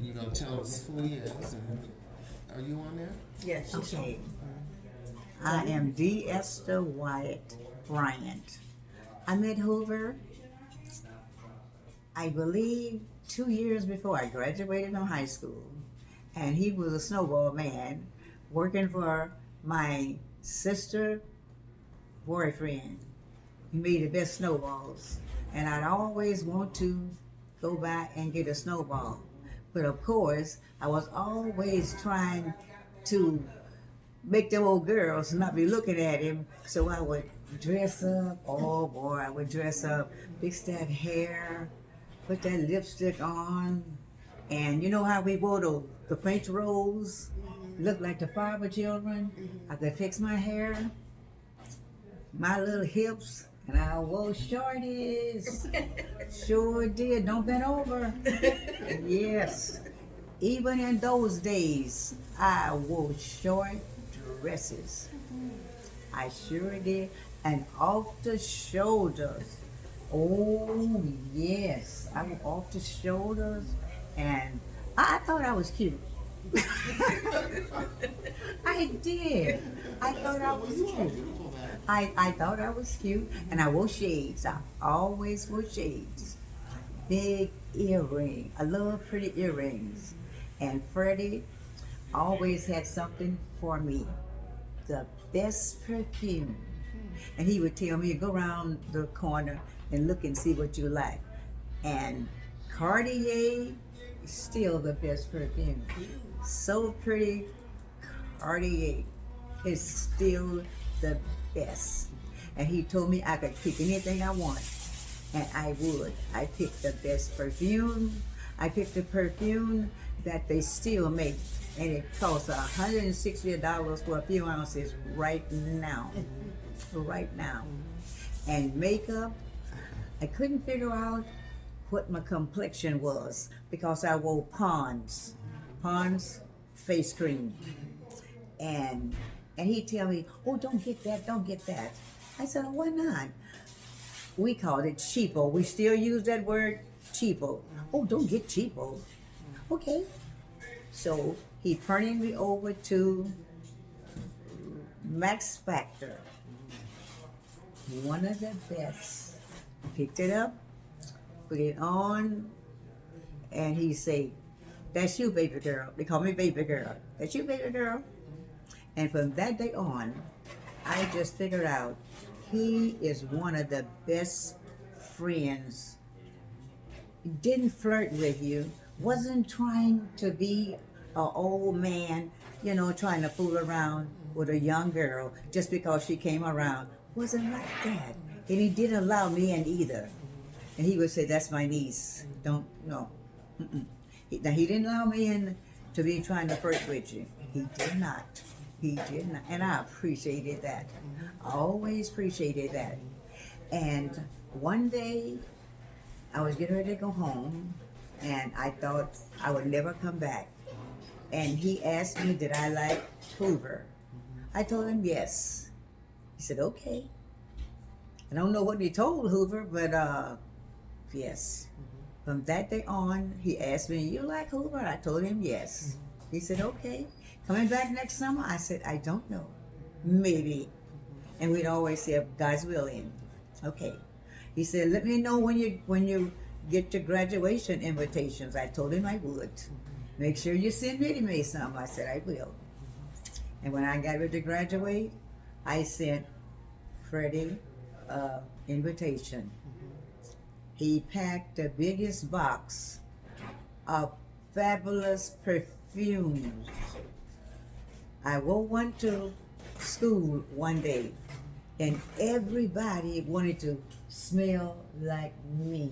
You gonna tell us who he is? And are you on there? Yes. Okay. I am D. Esther Wyatt Bryant. I met Hoover, I believe, 2 years before I graduated from high school. And he was a snowball man working for my sister boyfriend. He made the best snowballs. And I'd always want to go by and get a snowball. But of course, I was always trying to make them old girls not be looking at him. So I would dress up. Oh boy, I would dress up, fix that hair, put that lipstick on. And you know how we wore the French rolls? Looked like the Farber children. I could fix my hair, my little hips, and I wore shorties. Sure did. Don't bend over. Yes. Even in those days, I wore short dresses. I sure did. And off the shoulders. Oh, yes. I went off the shoulders, and I thought I was cute. I did. I thought I was cute. I thought I was cute, and I wore shades. I always wore shades. Big earring. I love pretty earrings. And Freddie always had something for me. The best perfume. And he would tell me, go around the corner and look and see what you like. And Cartier is still the best perfume. So pretty. Cartier is still the best. And he told me I could pick anything I want, and I would. I picked the best perfume. I picked the perfume that they still make, and it costs $160 for a few ounces right now. Right now. And makeup, I couldn't figure out what my complexion was because I wore Pond's face cream. And he'd tell me, oh, don't get that, don't get that. I said, oh, why not? We called it cheapo. We still use that word, cheapo. Oh, don't get cheapo. Okay. So he turned me over to Max Factor. One of the best. Picked it up, put it on, and he say, that's you, baby girl. They call me baby girl. That's you, baby girl. And from that day on, I just figured out he is one of the best friends. Didn't flirt with you, wasn't trying to be an old man, trying to fool around with a young girl just because she came around. Wasn't like that. And he didn't allow me in either. And he would say, that's my niece. Don't, no. Now, he didn't allow me in to be trying to flirt with you. He did not. He did not. And I appreciated that. I always appreciated that. And one day, I was getting ready to go home, and I thought I would never come back. And he asked me, did I like Hoover? I told him yes. He said, okay. I don't know what he told Hoover, but yes. From that day on, he asked me, you like Hoover? I told him yes. He said, okay. Coming back next summer? I said, I don't know. Maybe. And we'd always say, if God's willing. Okay. He said, let me know when you get your graduation invitations. I told him I would. Make sure you send me some. I said, I will. And when I got ready to graduate, I sent Freddie an invitation. He packed the biggest box of fabulous perfumes. I wore one to school one day, and everybody wanted to smell like me.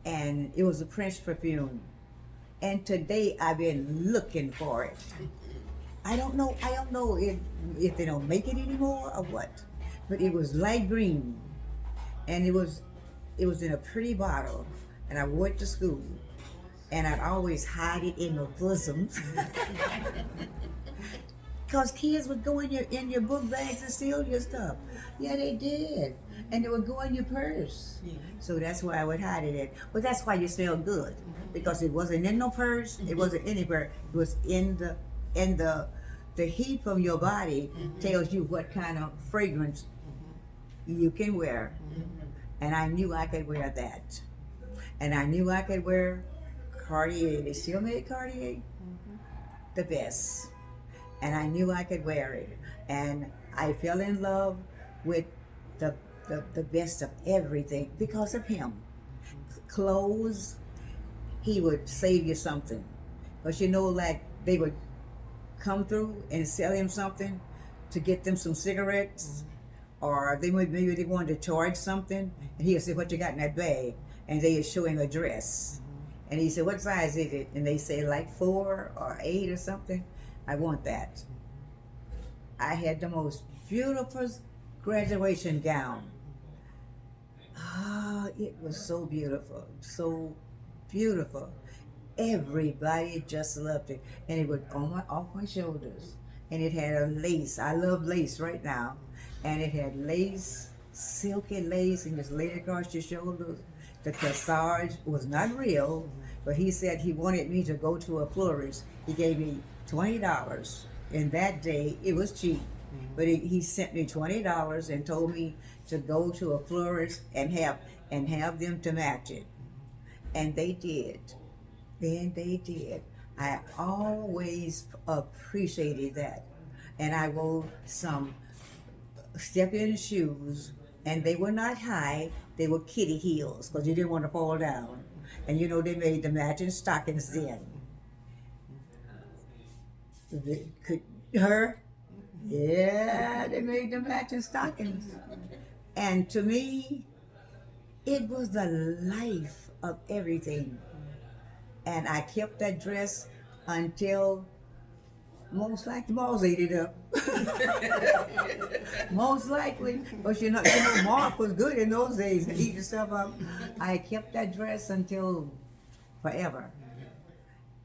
And it was a French perfume. And today I've been looking for it. I don't know if they don't make it anymore or what, but it was light green, and it was in a pretty bottle, and I wore it to school, and I'd always hide it in my bosom. Cause kids would go in your book bags and steal your stuff. Yeah, they did, and they would go in your purse. So that's why I would hide it in. But that's why you smell good, because it wasn't in no purse. It wasn't anywhere. It was in the heat from your body tells you what kind of fragrance you can wear, and I knew I could wear that, and I knew I could wear Cartier. They still made Cartier the best. And I knew I could wear it. And I fell in love with the best of everything because of him. Clothes, he would save you something. Because like they would come through and sell him something to get them some cigarettes, or maybe they wanted to charge something, and he'd say, "What you got in that bag?" And they would show him a dress. And he said, "What size is it?" And they say, like 4 or 8 or something. I want that. I had the most beautiful graduation gown. It was so beautiful, so beautiful. Everybody just loved it, and it was off my shoulders, and it had a lace. I love lace right now, and it had lace, silky lace, and just laid across your shoulders. The corsage was not real, but he said he wanted me to go to a florist. He gave me $20. In that day, it was cheap, but he sent me $20 and told me to go to a florist and have them to match it, and they did. And they did. I always appreciated that, and I wore some step-in shoes, and they were not high. They were kitty heels because you didn't want to fall down, and they made the matching stockings then. Yeah, they made the matching stockings. And to me, it was the life of everything. And I kept that dress until most likely Mars ate it up. Most likely. But Mark was good in those days and eating stuff up. I kept that dress until forever.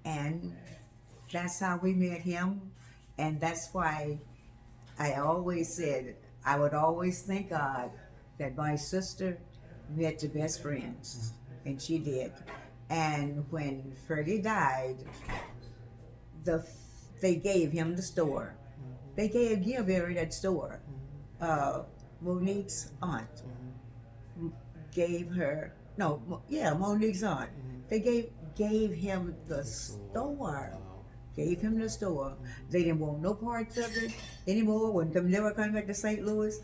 And that's how we met him, and that's why I always said I would always thank God that my sister met the best friends, and she did. And when Freddie died, they gave him the store. They gave Gilberry that store. Monique's aunt gave her Monique's aunt. They gave him the store. Gave him the store. They didn't want no parts of it anymore. Wouldn't never come back to St. Louis,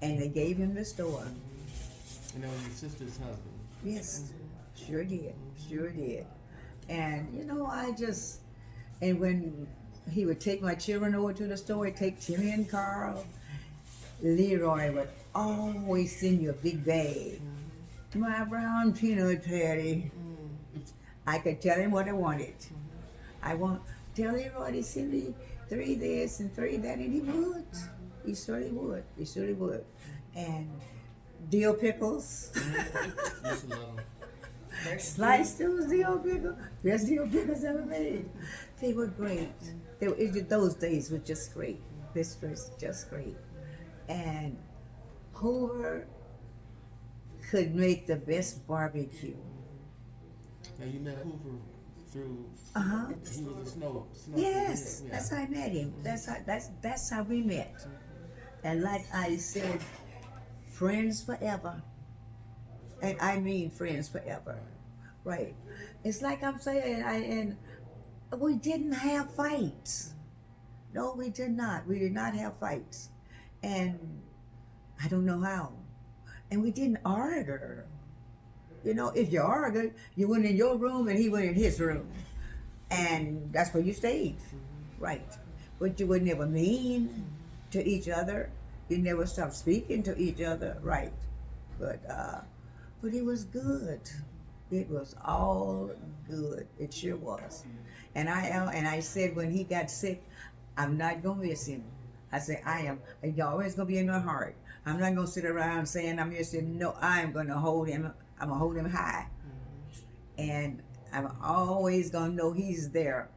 and they gave him the store. And that was your sister's husband. Yes, sure did. And and when he would take my children over to the store, he'd take Timmy and Carl. Leroy would always send you a big bag. My brown peanut patty. I could tell him what I wanted. Tell Leroy to send me 3 this and 3 that, and he would. He surely would. And dill pickles. Sliced those dill pickles. Best dill pickles ever made. They were great. Those days were just great. This was just great. And Hoover could make the best barbecue. Now you met Hoover through. He was a snow. Yes, that's how I met him. That's how we met. And like I said, friends forever. And I mean friends forever. Right. It's like I'm saying, and we didn't have fights. No, we did not. We did not have fights. And I don't know how. And we didn't argue. If you argued, you went in your room and he went in his room. And that's where you stayed. Right. But you were never mean to each other. You never stopped speaking to each other. Right. But it was good. It was all good. It sure was. And I said when he got sick, I'm not gonna miss him. I said I am. He's always gonna be in my heart. I'm not gonna sit around saying I'm missing. No, I'm gonna hold him. I'm gonna hold him high. And I'm always gonna know he's there.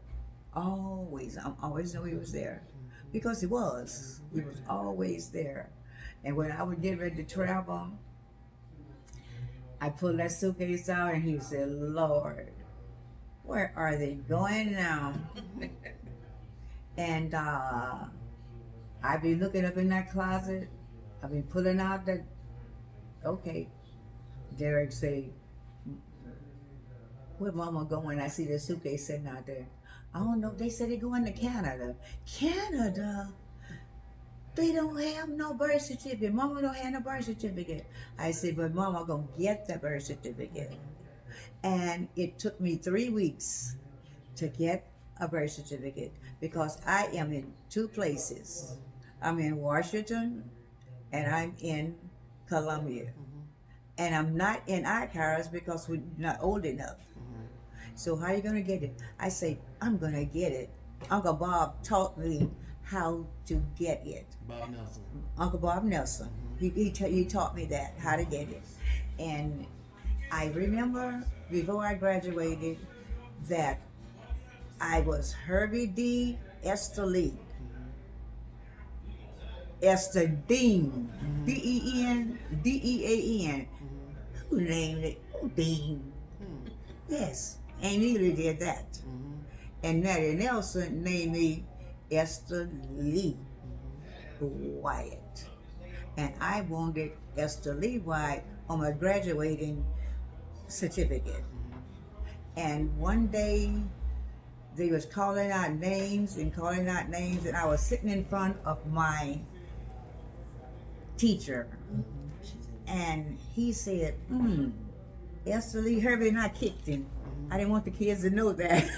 Always. I'm always know he was there. because he was always there. And when I would get ready to travel, I pulled that suitcase out and he said, Lord, where are they going now? And I'd be looking up in that closet. I'd be pulling out that, okay. Derek say, where mama going? I see the suitcase sitting out there. I don't know. They said they're going to Canada. Canada? They don't have no birth certificate. Mama don't have no birth certificate. I said, but mama gonna get the birth certificate. And it took me 3 weeks to get a birth certificate because I am in two places. I'm in Washington and I'm in Columbia. And I'm not in our cars because we're not old enough. So how are you gonna get it? I say, I'm gonna get it. Uncle Bob taught me how to get it. Bob Nelson. Uncle Bob Nelson. He taught me that, how to get it. And I remember before I graduated that I was Herbie D. Esther Lee. Esther Dean. D-E-N, D-E-A-N. Who named it? Oh, Dean. Yes, and Neely did that. And Natty Nelson named me Esther Lee Wyatt. And I wanted Esther Lee Wyatt on my graduating certificate. And one day they was calling out names, and I was sitting in front of my teacher. And he said, Esther Lee Herbie, and I kicked him. I didn't want the kids to know that.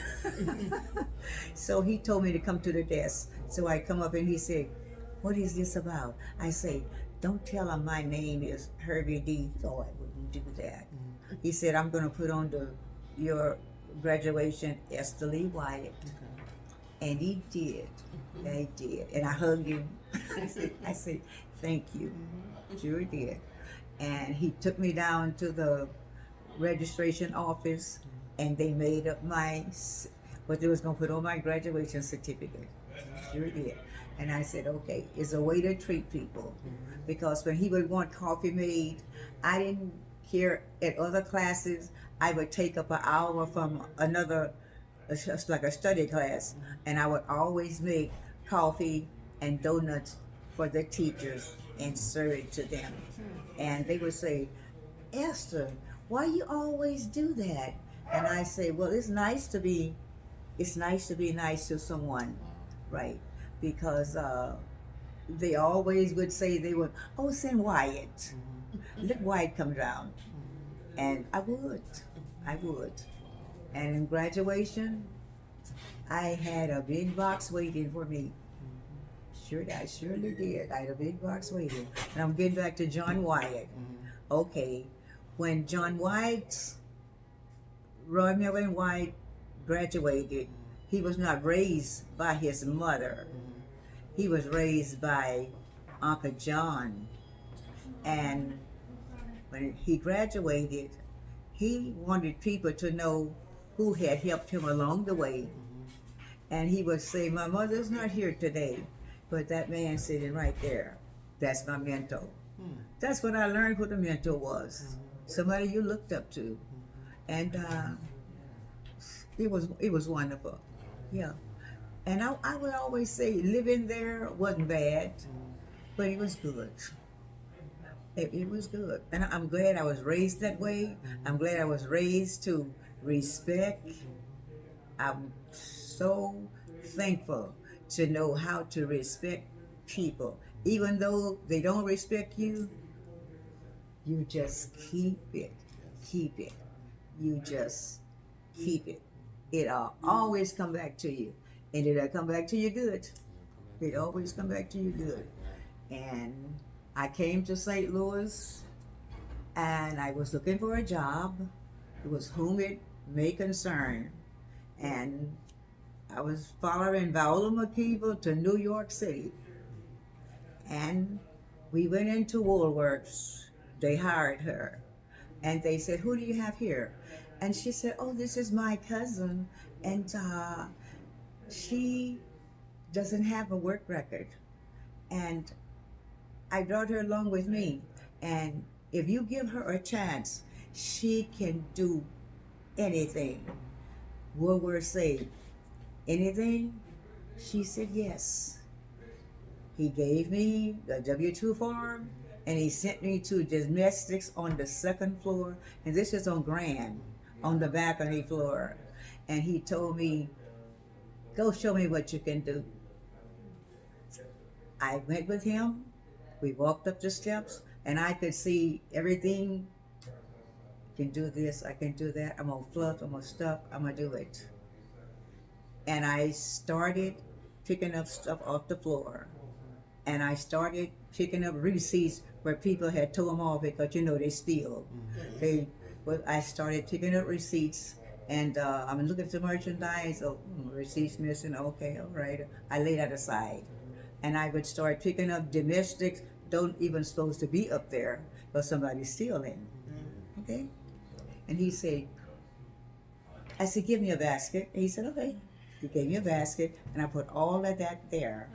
So he told me to come to the desk. So I come up and he said, what is this about? I say, don't tell him my name is Herbie D. Oh, I wouldn't do that. He said, I'm going to put on your graduation Esther Lee Wyatt. And he did. He did. And I hugged him. I said, thank you. Sure did. And he took me down to the registration office, and they made up what they was going to put on my graduation certificate. Sure did. And I said, okay, it's a way to treat people. Because when he would want coffee made, I didn't care at other classes. I would take up an hour from another, just like a study class, and I would always make coffee and donuts for the teachers and serve it to them. And they would say, Esther, why you always do that? And I say, well, it's nice to be nice to someone, right? Because they always would say they would, oh, send Wyatt. Let Wyatt come down. And I would. And in graduation, I had a big box waiting for me. I surely did. I had a big box waiting. And I'm getting back to John Wyatt. Okay, when John Wyatt, Roy Melvin Wyatt graduated, he was not raised by his mother. He was raised by Uncle John. And when he graduated, he wanted people to know who had helped him along the way. And he would say, my mother's not here today, but that man sitting right there, that's my mentor. That's when I learned what a mentor was. Somebody you looked up to. And it was wonderful. Yeah. And I would always say living there wasn't bad, but it was good. It was good. And I'm glad I was raised that way. I'm glad I was raised to respect. I'm so thankful to know how to respect people. Even though they don't respect you, you just keep it. You just keep it. It'll always come back to you. And it'll come back to you good. It always come back to you good. And I came to St. Louis and I was looking for a job. It was whom it may concern. And I was following Viola McKeever to New York City. And we went into Woolworths. They hired her. And they said, who do you have here? And she said, oh, this is my cousin. And she doesn't have a work record. And I brought her along with me. And if you give her a chance, she can do anything. Woodward said, anything? She said yes. He gave me the W-2 form and he sent me to gymnastics on the second floor. And this is on Grand, on the balcony floor. And he told me, go show me what you can do. I went with him. We walked up the steps and I could see everything. I can do this, I can do that. I'm gonna fluff, I'm gonna stuff, I'm gonna do it. And I started picking up stuff off the floor. And I started picking up receipts where people had tore them off because they steal. I started picking up receipts and I'm looking at the merchandise. Oh, receipts missing. Okay, all right. I laid that aside. And I would start picking up domestics, don't even supposed to be up there, but somebody's stealing. Okay? And he said, I said, give me a basket. And he said, okay. He gave me a basket, and I put all of that there.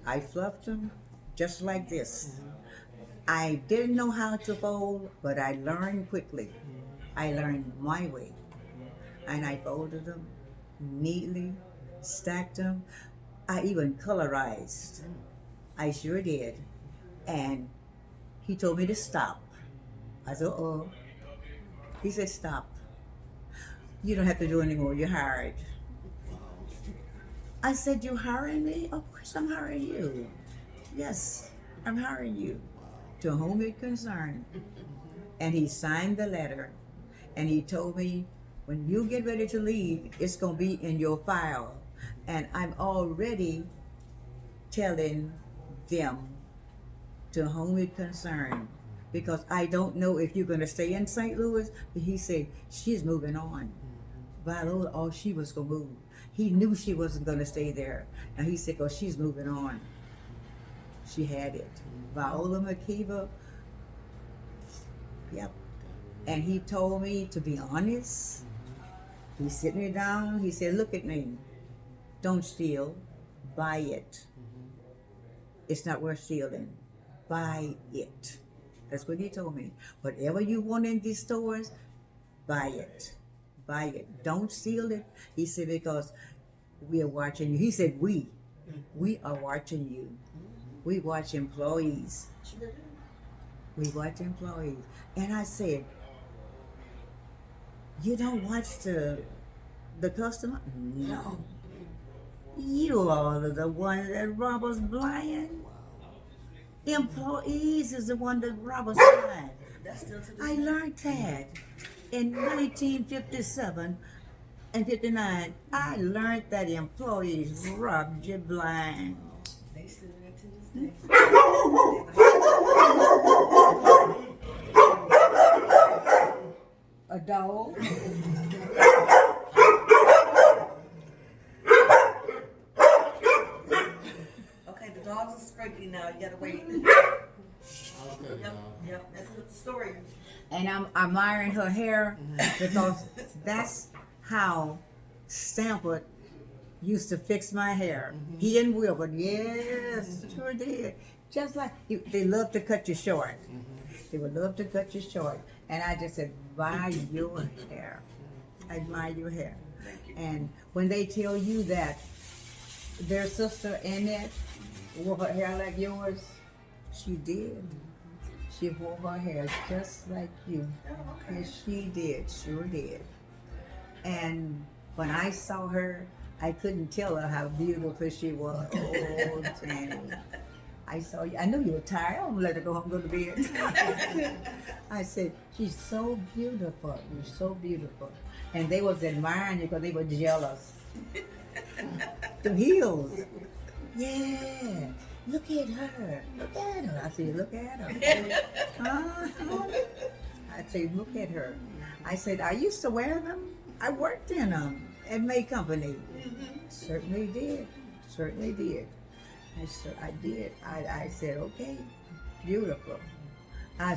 I fluffed them just like this. I didn't know how to fold, but I learned quickly. I learned my way. And I folded them neatly, stacked them. I even colorized. I sure did. And he told me to stop. I said, uh-oh. He said, stop. You don't have to do anymore. You're hired. I said, you're hiring me? Of course I'm hiring you. Yes, I'm hiring you. To whom it concerned. And he signed the letter. And he told me, when you get ready to leave, it's going to be in your file. And I'm already telling them to whom it concerned. Because I don't know if you're going to stay in St. Louis. But he said, she's moving on. Viola, oh, she was going to move. He knew she wasn't going to stay there. And he said, oh, she's moving on. She had it. Viola McKeever, yep. And he told me to be honest. He sit me down. He said, look at me. Don't steal. Buy it. It's not worth stealing. Buy it. That's what he told me. Whatever you want in these stores, buy it. Buy it. Don't steal it. He said, because we are watching you. He said, we are watching you. We watch employees. We watch employees. And I said, you don't watch the customer? No. You all are the one that rob us blind. Employees is the one that rob us blind. I learned that in 1957 and 59. I learned that employees robbed you blind. They still there to this day. A dog. Okay, the dogs are sprinkling now. You gotta wait. Okay, Yep, that's the story. And I'm admiring her hair because that's how Stanford used to fix my hair. He and Wilbur, yes, sure did. Just like they love to cut you short. They would love to cut you short. And I just admire your hair. I admire your hair. And when they tell you that their sister Annette wore her hair like yours, she did. She wore her hair just like you. Yes, she did, sure did. And when I saw her, I couldn't tell her how beautiful she was. Oh, Jenny. I saw you. I knew you were tired. I'm gonna let her go home, go to bed. I said, she's so beautiful. You're so beautiful. And they was admiring you because they were jealous. The heels. Yeah. Look at her. Look at her. I said, look at her. I said, look at her. I said, I used to wear them. I worked in them at May Company. Certainly did. Certainly did. I said, I did. I said, okay, beautiful. I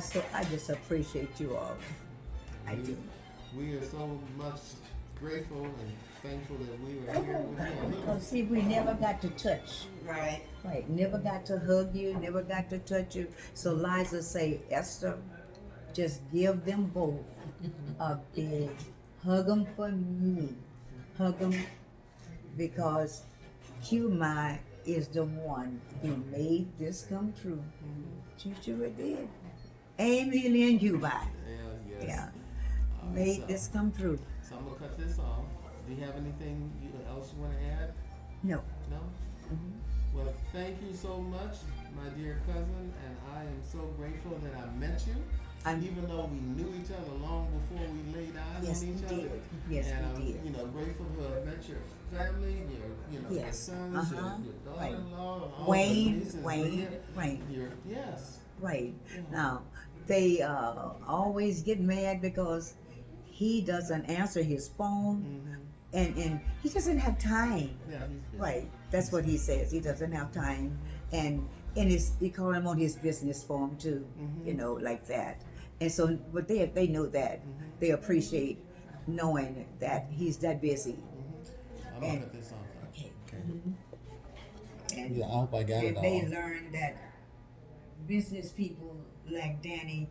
just appreciate you all. I do. We are so much grateful and thankful that we were here with you. Because see, we never got to touch. Right. Right, never got to hug you, never got to touch you. So Liza say, Esther, just give them both a big hug them for me. Hug them because QMI is the one who made this come true. She sure did. Amy and you by. Yes. Yeah. All right, Made so- this come true. So I'm gonna cut this off. Do you have anything else you want to add? No. No? Well, thank you so much, my dear cousin, and I am so grateful that I met you. Even though we knew each other long before we laid eyes Yes, on each we other. did. Yes, and we did. I'm, grateful to have met your family, your Yes. sons, Uh-huh. your Right. daughter-in-law, and all Wayne, the nieces. Wayne, right. Yes. Right. Yeah. Now, they always get mad because he doesn't answer his phone and he doesn't have time. Yeah, he's busy. Right. That's what he says. He doesn't have time. And his, you call him on his business phone too, like that. And so, but they know that. They appreciate knowing that he's that busy. I'm gonna And- cut this off. Okay. And Yeah, I hope I got it they all. learn that business people like Danny